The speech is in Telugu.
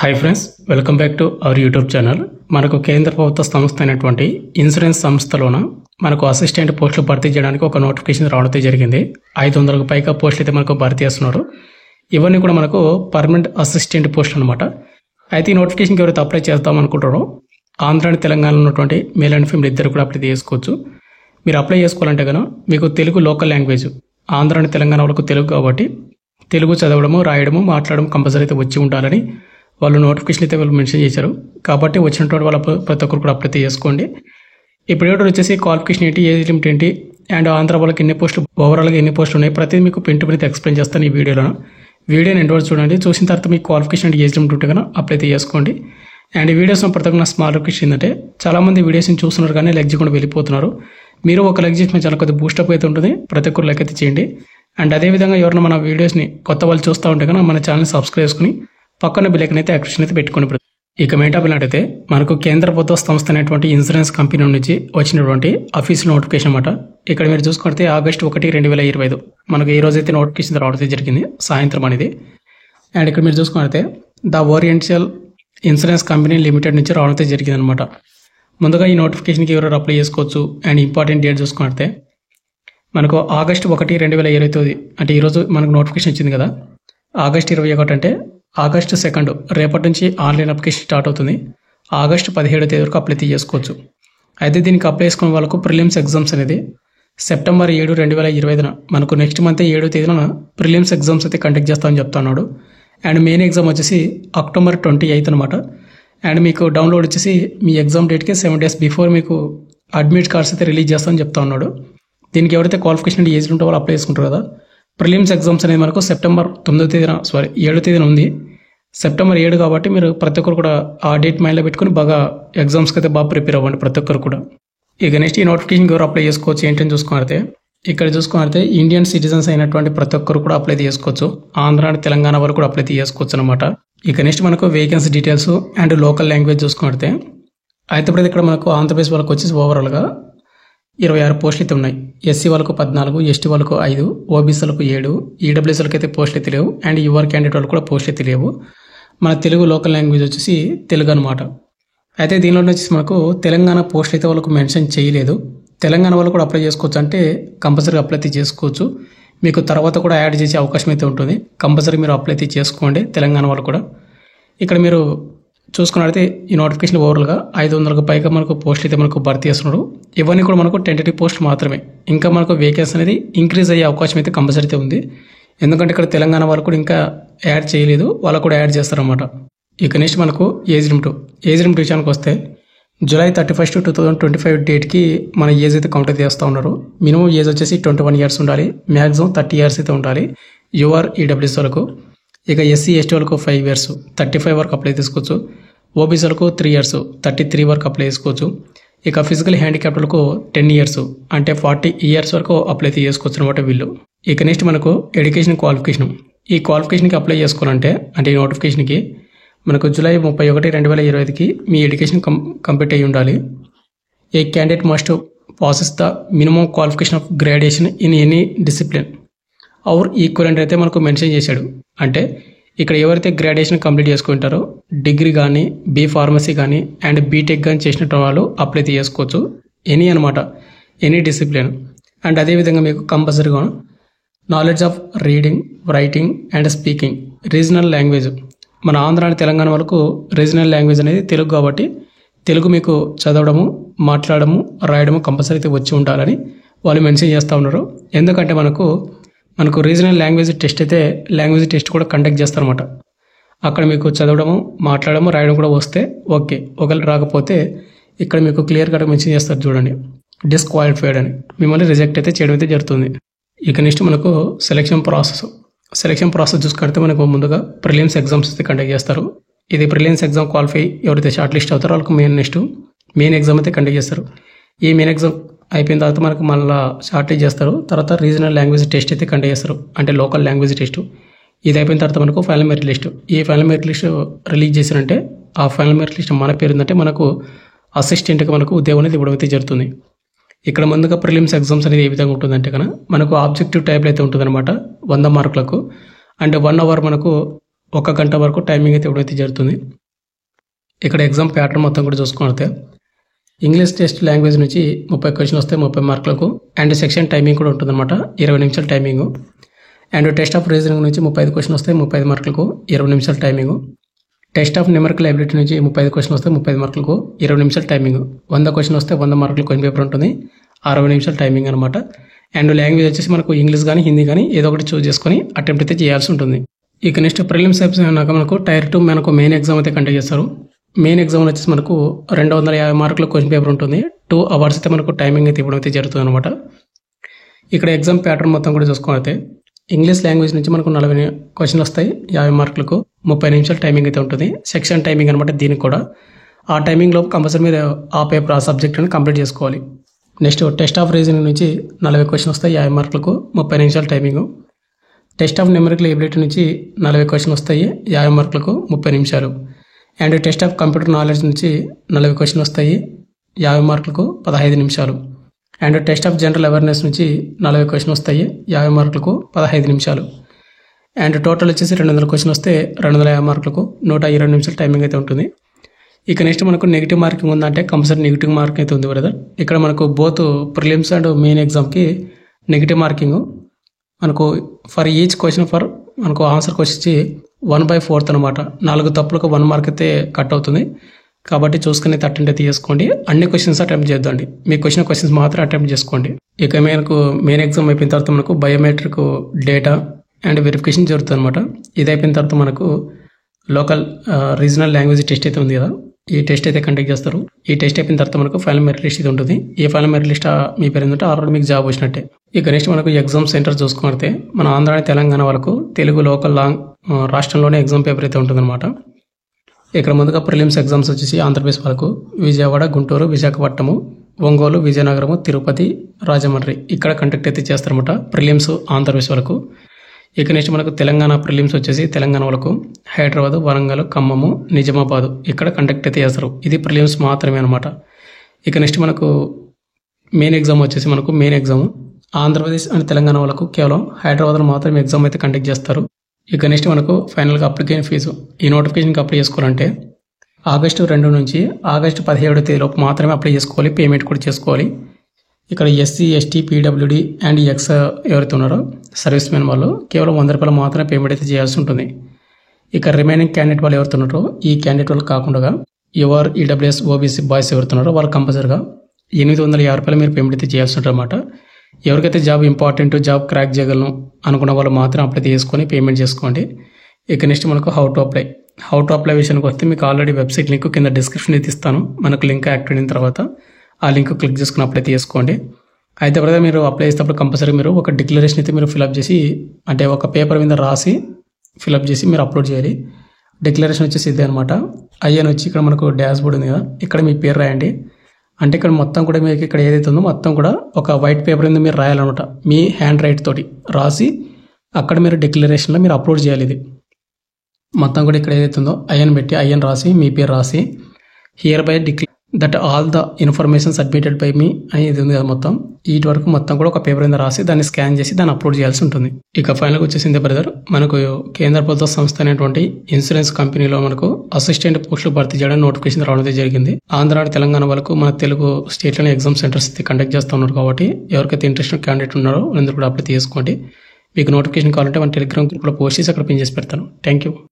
Hi friends, welcome back to our YouTube channel. మనకు కేంద్ర ప్రభుత్వ సంస్థ అయినటువంటి ఇన్సూరెన్స్ సంస్థలోన మనకు అసిస్టెంట్ పోస్టులు భర్తీ చేయడానికి ఒక నోటిఫికేషన్ రావడం జరిగింది. 500కు పైగా పోస్టులు అయితే మనకు భర్తీ చేస్తున్నారు. ఇవన్నీ కూడా మనకు పర్మనెంట్ అసిస్టెంట్ పోస్టులు అనమాట. అయితే ఈ నోటిఫికేషన్కి ఎవరైతే అప్లై చేద్దాం అనుకుంటారో ఆంధ్ర అండ్ తెలంగాణలో ఉన్నటువంటి మేల్ అండ్ ఫీమేల్ ఇద్దరు కూడా అప్లై చేసుకోవచ్చు. మీరు అప్లై చేసుకోవాలంటే కనుక మీకు Telugu local language, Andhra and Telangana వాళ్ళకు తెలుగు కాబట్టి తెలుగు చదవడము, రాయడము, మాట్లాడడం కంపల్సరీ అయితే వచ్చి ఉండాలని వాళ్ళు నోటిఫికేషన్ అయితే వాళ్ళు మెన్షన్ చేశారు. కాబట్టి వచ్చినటువంటి వాళ్ళ ప్రతి ఒక్కరు కూడా అప్లై చేసుకోండి. ఇప్పుడు ఏడు వచ్చేసి క్వాలిఫికేషన్ ఏంటి, ఏజ్ లిమిట్ ఏంటి, అండ్ ఆంధ్ర వాళ్ళకి ఎన్ని పోస్టులు, ఓవరాల్గా ఎన్ని పోస్టులు ఉన్నాయి, ప్రతిదీ మీకు పెన్ టు పెన్ అయితే ఎక్స్ప్లెయిన్ చేస్తాను ఈ వీడియోలో. వీడియోని ఎండ్ వరకు చూడండి. చూసిన తర్వాత మీకు క్వాలిఫికేషన్ అండ్ ఏజ్ లిమిట్ ఉంటే కనుక అప్లై చేసుకోండి. అండ్ ఈ వీడియోస్లో ప్రతి ఒక్క స్మాల్ రిక్వెస్ట్ ఏంటంటే చాలామంది వీడియోస్ని చూస్తున్నారు కానీ లైక్ చేయకుండా వెళ్ళిపోతున్నారు. మీరు ఒక లైక్ చేసి చాలా కొద్దిగా బూస్టప్ అయితే ఉంటుంది. ప్రతి ఒక్కరు లైక్ అయితే చేయండి. అండ్ అదేవిధంగా ఎవరైనా మన వీడియోస్ని కొత్త వాళ్ళు చూస్తూ ఉంటే కనుక మన ఛానల్ని సబ్స్క్రైబ్ చేసుకుని పక్కన బిల్లైకన్ అయితే యాక్షన్ అయితే పెట్టుకోండి. ఇక మెయిన్ టాపిక్ ఏంటంటే మనకు కేంద్ర ప్రభుత్వ సంస్థ అనేటువంటి ఇన్సూరెన్స్ కంపెనీ నుంచి వచ్చినటువంటి అఫీషియల్ నోటిఫికేషన్ అన్నమాట. ఇక్కడ మీరు చూసుకుంటే August 1, 2025 మనకు ఈ రోజైతే నోటిఫికేషన్ రావడం జరిగింది సాయంత్రం అనేది. అండ్ ఇక్కడ మీరు చూసుకుంటే the oriental insurance company limited నుంచి రావడం జరిగింది అనమాట. ముందుగా ఈ నోటిఫికేషన్కి ఎవరు అప్లై చేసుకోవచ్చు అండ్ ఇంపార్టెంట్ డేట్ చూసుకుంటే మనకు August 1, 2025 అంటే ఈరోజు మనకు నోటిఫికేషన్ వచ్చింది కదా. August 21 అంటే August 2 రేపటి నుంచి ఆన్లైన్ అప్లికేషన్ స్టార్ట్ అవుతుంది. August 17 వరకు అప్లై చేసుకోవచ్చు. అయితే దీనికి అప్లై చేసుకున్న వాళ్ళకు ప్రిలిమ్స్ ఎగ్జామ్స్ అనేది September 7, 2025 మనకు నెక్స్ట్ మంత్ 7వ తేదీన ప్రిలిమ్స్ ఎగ్జామ్స్ అయితే కండక్ట్ చేస్తామని చెప్తున్నాడు. అండ్ మెయిన్ ఎగ్జామ్ వచ్చేసి October 28 అనమాట. అండ్ మీకు డౌన్లోడ్ వచ్చేసి మీ ఎగ్జామ్ డేట్కి 7 days బిఫోర్ మీకు అడ్మిట్ కార్డ్స్ అయితే రిలీజ్ చేస్తామని చెప్తా ఉన్నాడు. దీనికి ఎవరైతే క్వాలిఫికేషన్ ఏజ్ ఉంటే వాళ్ళు అప్లై చేసుకుంటారు కదా. ప్రిలిమ్స్ ఎగ్జామ్స్ అనేది మనకు September 7వ తేదీన ఉంది. September 7 కాబట్టి మీరు ప్రతి ఒక్కరు కూడా ఆ డేట్ మైండ్లో పెట్టుకుని బాగా ఎగ్జామ్స్కి అయితే బాగా ప్రిపేర్ అవ్వండి ప్రతి ఒక్కరు కూడా. ఇక నెక్స్ట్ ఈ నోటిఫికేషన్కి ఎవరు అప్లై చేసుకోవచ్చు ఏంటని చూసుకుంటే ఇక్కడ చూసుకుంటే ఇండియన్ సిటిజన్స్ అయినటువంటి ప్రతి ఒక్కరు కూడా అప్లై చేసుకోవచ్చు. ఆంధ్ర అండ్ తెలంగాణ వాళ్ళు కూడా అప్లై చేసుకోవచ్చు అనమాట. ఇక నెక్స్ట్ మనకు vacancy details and local language చూసుకుంటే అయితే ఇప్పుడు ఇక్కడ మనకు ఆంధ్రప్రదేశ్ వాళ్ళకి వచ్చేసి ఓవరాల్గా 26 పోస్టులు అయితే ఉన్నాయి. ఎస్సీ వాళ్ళకు 14, ఎస్టీ వాళ్ళకు 5, ఓబీసీలకు 7, ఈడబ్ల్యూఎస్ వాళ్ళకి అయితే పోస్టులు అయితే లేవు. అండ్ యువర్ క్యాండిడేట్ వాళ్ళు కూడా పోస్టులు అయితే లేవు. మన తెలుగు లోకల్ లాంగ్వేజ్ వచ్చేసి తెలుగు అనమాట. అయితే దీనిలో వచ్చేసి మనకు తెలంగాణ పోస్టులు అయితే వాళ్ళకు మెన్షన్ చేయలేదు. తెలంగాణ వాళ్ళు కూడా అప్లై చేసుకోవచ్చు అంటే కంపల్సరీ అప్లై అయితే చేసుకోవచ్చు. మీకు తర్వాత కూడా యాడ్ చేసే అవకాశం అయితే ఉంటుంది. కంపల్సరీ మీరు అప్లై అయితే చేసుకోండి తెలంగాణ వాళ్ళు కూడా. ఇక్కడ మీరు చూసుకున్నట్లయితే ఈ నోటిఫికేషన్ ఓవరాల్గా 500కు పైగా మనకు పోస్టులు అయితే మనకు భర్తీ చేస్తున్నాడు. ఇవన్నీ కూడా మనకు టెంటేటివ్ పోస్ట్ మాత్రమే. ఇంకా మనకు వేకెన్సీ అనేది ఇంక్రీజ్ అయ్యే అవకాశం అయితే కంపల్సరీ అయితే ఉంది. ఎందుకంటే ఇక్కడ తెలంగాణ వాళ్ళు కూడా ఇంకా యాడ్ చేయలేదు, వాళ్ళు కూడా యాడ్ చేస్తారన్నమాట. ఇక నెక్స్ట్ మనకు ఏజ్ లిమిట్ విషయానికి వస్తే July 31, 2025 డేట్కి మన ఏజ్ అయితే కౌంట్ అయితే చేస్తూ ఉన్నారు. మినిమం ఏజ్ వచ్చేసి 21 years ఉండాలి, మ్యాక్సిమం 30 years అయితే ఉండాలి యువర్ ఈడబ్ల్యూఎస్ వాళ్ళకు. ఇక ఎస్సీ ఎస్టీ వాళ్ళకు 5 years 35 వరకు అప్లై చేసుకోవచ్చు. ఓబీసీ వాళ్ళకు 3 years 33 వరకు అప్లై చేసుకోవచ్చు. ఇక ఫిజికల్ హ్యాండిక్యాప్ వాళ్ళకు 10 years అంటే 40 years వరకు అప్లై చేసుకోవచ్చు అనమాట వీళ్ళు. ఇక నెక్స్ట్ మనకు ఎడ్యుకేషన్ క్వాలిఫికేషన్. ఈ క్వాలిఫికేషన్కి అప్లై చేసుకోవాలంటే అంటే ఈ నోటిఫికేషన్కి మనకు July 31, 2025 మీ ఎడ్యుకేషన్ కంప్లీట్ అయ్యి ఉండాలి. A candidate must passes the minimum qualification of graduation in any discipline or equivalent అయితే మనకు మెన్షన్ చేశాడు. అంటే ఇక్కడ ఎవరైతే గ్రాడ్యుయేషన్ కంప్లీట్ చేసుకుంటారో డిగ్రీ కానీ, బీ ఫార్మసీ కానీ అండ్ బీటెక్ కానీ చేసిన వాళ్ళు అప్లై చేసుకోవచ్చు. ఎనీ అనమాట, ఎనీ డిసిప్లిన్. అండ్ అదేవిధంగా మీకు కంపల్సరీగా knowledge of reading, writing and speaking regional language. మన ఆంధ్ర అండ్ తెలంగాణ వరకు రీజనల్ లాంగ్వేజ్ అనేది తెలుగు కాబట్టి తెలుగు మీకు చదవడము, మాట్లాడము, రాయడము కంపల్సరీ అయితే వచ్చి ఉండాలని వాళ్ళు మెన్షన్ చేస్తూ ఉన్నారు. ఎందుకంటే మనకు రీజనల్ లాంగ్వేజ్ టెస్ట్ కూడా కండక్ట్ చేస్తారన్నమాట. అక్కడ మీకు చదవడము, మాట్లాడము, రాయడం కూడా వస్తే ఓకే. ఒకవేళ రాకపోతే ఇక్కడ మీకు క్లియర్ కట్ మెన్షన్ చేస్తారు చూడండి, డిస్క్వాలిఫైడ్ అని, మిమ్మల్ని రిజెక్ట్ అయితే చేయడం అయితే జరుగుతుంది. ఇక నెక్స్ట్ మనకు సెలక్షన్ ప్రాసెస్ చూసుకుంటే మనకు ముందుగా ప్రిలిమ్స్ ఎగ్జామ్స్ అయితే కండక్ట్ చేస్తారు. ఇది ప్రిలిమ్స్ ఎగ్జామ్ క్వాలిఫై ఎవరైతే షార్ట్ లిస్ట్ అవుతారో వాళ్ళకి మెయిన్ ఎగ్జామ్ అయితే కండక్ట్ చేస్తారు. ఈ మెయిన్ ఎగ్జామ్ అయిపోయిన తర్వాత మనకు మళ్ళీ షార్ట్ లిస్ట్ చేస్తారు. తర్వాత రీజనల్ లాంగ్వేజ్ టెస్ట్ అయితే కండక్ట్ చేస్తారు, అంటే లోకల్ లాంగ్వేజ్ టెస్ట్. ఇది అయిపోయిన తర్వాత మనకు ఫైనల్ మెరిట్ లిస్ట్. ఈ ఫైనల్ మెరిట్ లిస్ట్ రిలీజ్ చేశారంటే ఆ ఫైనల్ మెరిట్ లిస్ట్ మన పేరు ఉందంటే మనకు అసిస్టెంట్గా మనకు ఉద్యోగం అనేది ఇవ్వడం అయితే జరుగుతుంది. ఇక్కడ ముందుగా ప్రిలిమ్స్ ఎగ్జామ్స్ అనేది ఏ విధంగా ఉంటుందంటే కనుక మనకు ఆబ్జెక్టివ్ టైప్లో అయితే ఉంటుందన్నమాట 100 మార్కులకు. అండ్ 1 hour మనకు 1 గంట వరకు టైమింగ్ అయితే ఇవ్వడం అయితే జరుగుతుంది. ఇక్కడ ఎగ్జామ్ ప్యాటర్న్ మొత్తం కూడా చూసుకుంటే ఇంగ్లీష్ టెస్ట్ లాంగ్వేజ్ నుంచి 30 క్వశ్చన్లు వస్తాయి 30 మార్కులకు. అండ్ సెక్షన్ టైమింగ్ కూడా ఉంటుందన్నమాట, 20 నిమిషాల timing. And test of reasoning నుంచి 35 క్వశ్చన్ వస్తాయి 35 మార్కులకు, 20 నిమిషాల timing. Test of numerical ability నుంచి 35 క్వశ్చన్ వస్తాయి 35 మార్కులకు, 20 నిమిషాల టైమింగ్. 100 క్వశ్చన్ వస్తే 100 మార్కులు క్వశ్చన్ పేపర్ ఉంటుంది, 60 నిమిషాల టైమింగ్ అనమాట. అండ్ లాంగ్వేజ్ వచ్చేసి మనకు ఇంగ్లీష్ కానీ హిందీ కానీ ఏదో ఒకటి చూస్ చేసుకొని అటెంప్ట్ అయితే చేయాల్సి ఉంటుంది. ఇక నెక్స్ట్ ప్రిలిమ్స్ అయిపోయినాక మనకు టైర్ 2 మనకు మెయిన్ ఎగ్జామ్ అయితే కండక్ట్ చేస్తారు. మెయిన్ ఎగ్జామ్ వచ్చేసి మనకు 250 మార్కుల క్వశ్చన్ పేపర్ ఉంటుంది. 2 అవర్స్ అయితే మనకు టైమింగ్ అయితే ఇవ్వడం అయితే జరుగుతుంది అనమాట. ఇక్కడ ఎగ్జామ్ ప్యాటర్న్ మొత్తం కూడా చూసుకుంటే ఇంగ్లీష్ లాంగ్వేజ్ నుంచి మనకు 40 క్వశ్చన్లు వస్తాయి 50 మార్కులకు, 30 నిమిషాల టైమింగ్ అయితే ఉంటుంది. సెక్షన్ టైమింగ్ అనమాట దీనికి కూడా. ఆ టైమింగ్ లోపు కంపల్సరీ మీరు ఆ పేపర్ ఆ సబ్జెక్ట్ అని కంప్లీట్ చేసుకోవాలి. నెక్స్ట్ టెస్ట్ ఆఫ్ రీజనింగ్ నుంచి 40 క్వశ్చన్ వస్తాయి 50 మార్కులకు, 30 నిమిషాల timing. Test of numerical ability నుంచి 40 క్వశ్చన్ వస్తాయి 50 మార్కులకు, 30 నిమిషాలు. And test of computer knowledge నుంచి 40 క్వశ్చన్ వస్తాయి 50 మార్కులకు, 15 నిమిషాలు. And test of general awareness నుంచి 40 క్వశ్చన్ వస్తాయి 50 మార్కులకు, 15 నిమిషాలు. అండ్ టోటల్ వచ్చేసి 200 క్వశ్చన్ వస్తే 250 మార్కులకు, 120 నిమిషాల టైమింగ్ అయితే ఉంటుంది. ఇక నెక్స్ట్ మనకు నెగిటివ్ మార్కింగ్ ఉందంటే కంపల్సరీ నెగిటివ్ మార్కింగ్ అయితే ఉంది బ్రదర్. ఇక్కడ మనకు బోత్ ప్రిలిమ్స్ అండ్ మెయిన్ ఎగ్జామ్కి నెగిటివ్ మార్కింగ్ మనకు ఫర్ ఈచ్ క్వశ్చన్ ఫర్ మనకు ఆన్సర్ వచ్చి 1/4 అనమాట. 4 తప్పులకు 1 మార్క్ అయితే కట్ అవుతుంది. కాబట్టి చూసుకుని అటెంప్ట్ అయితే చేసుకోండి. అన్ని క్వశ్చన్స్ అటెంప్ట్ చేద్దండి, మీకు వచ్చిన క్వశ్చన్స్ మాత్రం అటెంప్ట్ చేసుకోండి. ఇక మనకు మెయిన్ ఎగ్జామ్ అయిపోయిన తర్వాత మనకు బయోమెట్రిక్ డేటా అండ్ వెరిఫికేషన్ జరుగుతుంది అనమాట. ఇది అయిపోయిన తర్వాత మనకు లోకల్ రీజనల్ లాంగ్వేజ్ టెస్ట్ అయితే ఉంది కదా, ఈ టెస్ట్ అయితే కండక్ట్ చేస్తారు. ఈ టెస్ట్ అయిపోయిన తర్వాత మనకు ఫైనల్ మెరిట్ లిస్ట్ అయితే ఉంటుంది. ఈ ఫైనల్ మెరిట్ లిస్ట్ మీ పేరు ఏంటంటే ఆల్రెడీ మీకు జాబ్ వచ్చినట్టే. ఇక నెక్స్ట్ మనకు ఎగ్జామ్ సెంటర్ చూసుకుంటే మన ఆంధ్ర తెలంగాణ వరకు తెలుగు లోకల్ రాష్ట్రంలోనే ఎగ్జామ్ పేపర్ అయితే ఉంటుందన్నమాట. ఇక్కడ ముందుగా ప్రిలిమ్స్ ఎగ్జామ్స్ వచ్చేసి ఆంధ్రప్రదేశ్ వరకు విజయవాడ, గుంటూరు, విశాఖపట్నము, ఒంగోలు, విజయనగరము, తిరుపతి, రాజమండ్రి ఇక్కడ కండక్ట్ అయితే చేస్తారన్నమాట ప్రిలిమ్స్ ఆంధ్రప్రదేశ్ వరకు. ఇక నెక్స్ట్ మనకు తెలంగాణ ప్రిలిమ్స్ వచ్చేసి తెలంగాణ వరకు హైదరాబాద్, వరంగల్, ఖమ్మము, నిజామాబాద్ ఇక్కడ కండక్ట్ అయితే చేస్తారు. ఇది ప్రిలిమ్స్ మాత్రమే అనమాట. ఇక నెక్స్ట్ మనకు మెయిన్ ఎగ్జామ్ వచ్చేసి మనకు main exam Andhra Pradesh and Telangana వాళ్ళకు కేవలం హైదరాబాద్లో మాత్రమే ఎగ్జామ్ అయితే కండక్ట్ చేస్తారు. ఇక నెక్స్ట్ మనకు ఫైనల్గా అప్లికేషన్ ఫీజు ఈ నోటిఫికేషన్కి అప్లై చేసుకోవాలంటే ఆగస్టు 2 నుంచి ఆగస్టు 17 తేదీలోపు మాత్రమే అప్లై చేసుకోవాలి, పేమెంట్ కూడా చేసుకోవాలి. ఇక్కడ SC, ST, PWD and X ఎవరైతే ఉన్నారో సర్వీస్ మెన్ వాళ్ళు కేవలం 100 రూపాయలు మాత్రమే పేమెంట్ అయితే చేయాల్సి ఉంటుంది. ఇక రిమైనింగ్ క్యాండిడేట్ వాళ్ళు ఎవరైతే ఉన్నారో ఈ క్యాండిడేట్ వాళ్ళు కాకుండా ఎవరు ఈడబ్ల్యూఎస్, ఓబీసీ బాయ్స్ ఎవరుతున్నారో వాళ్ళు కంపల్సరీగా 850 రూపాయలు మీరు పేమెంట్ అయితే చేయాల్సి ఉంటుంది అనమాట. ఎవరికైతే జాబ్ ఇంపార్టెంట్, జాబ్ క్రాక్ చేయగలను అనుకున్న వాళ్ళు మాత్రం అప్లై చేసుకొని పేమెంట్ చేసుకోండి. ఇక నెక్స్ట్ మనకు హౌ టు అప్లై విషయానికి వస్తే మీకు ఆల్రెడీ వెబ్సైట్ లింక్ కింద డిస్క్రిప్షన్ అయితే ఇస్తాను. మనకు లింక్ యాక్టివేట్ అయిన తర్వాత ఆ లింక్ క్లిక్ చేసుకుని అప్లై చేసుకోండి. అయితే బ్రదర్ మీరు అప్లై చేసేటప్పుడు కంపల్సరీ మీరు ఒక డిక్లరేషన్ అయితే మీరు ఫిలప్ చేసి అంటే ఒక పేపర్ మీద రాసి ఫిలప్ చేసి మీరు అప్లోడ్ చేయాలి. డిక్లరేషన్ వచ్చేసి ఇదే అనమాట. ఐఎన్ వచ్చి ఇక్కడ మనకు డాష్ బోర్డ్ ఉంది కదా, ఇక్కడ మీ పేరు రాయండి. అంటే ఇక్కడ మొత్తం కూడా మీకు ఇక్కడ ఏదైతే ఉందో మొత్తం కూడా ఒక వైట్ పేపర్ మీద మీరు రాయాలన్నమాట. మీ హ్యాండ్ రైట్ తోటి రాసి అక్కడ మీరు డిక్లరేషన్లో మీరు అప్లోడ్ చేయాలి. ఇది మొత్తం కూడా ఇక్కడ ఏదైతే ఉందో ఐఎన్ పెట్టి ఐఎన్ రాసి మీ పేరు రాసి hereby declare that all the information submitted by మీ అని ఇది ఉంది కదా, మొత్తం వీటి వరకు మొత్తం కూడా ఒక పేపర్ మీద రాసి దాన్ని స్కాన్ చేసి దాన్ని అప్లోడ్ చేయాల్సి ఉంటుంది. ఇక ఫైనల్గా వచ్చేసింది బ్రదర్ మనకు కేంద్ర ప్రభుత్వ సంస్థ అయినటువంటి ఇన్సూరెన్స్ కంపెనీలో మనకు అసిస్టెంట్ పోస్టులు భర్తీ చేయడానికి నోటిఫికేషన్ రావడం జరిగింది. ఆంధ్ర తెలంగాణ వరకు మన తెలుగు స్టేట్లోనే ఎగ్జామ్ సెంటర్స్ అయితే కండక్ట్ చేస్తూ ఉన్నారు. కాబట్టి ఎవరికైతే ఇంట్రెస్ట్ క్యాండిడేట్ ఉన్నారో వాళ్ళందరూ కూడా అప్లై చేసుకోండి. మీకు నోటిఫికేషన్ కావాలంటే మన టెలిగ్రామ్ గ్రూప్లో పోస్ట్ చేసి అక్కడ పిన్ చేసి పెడతాను. Thank you.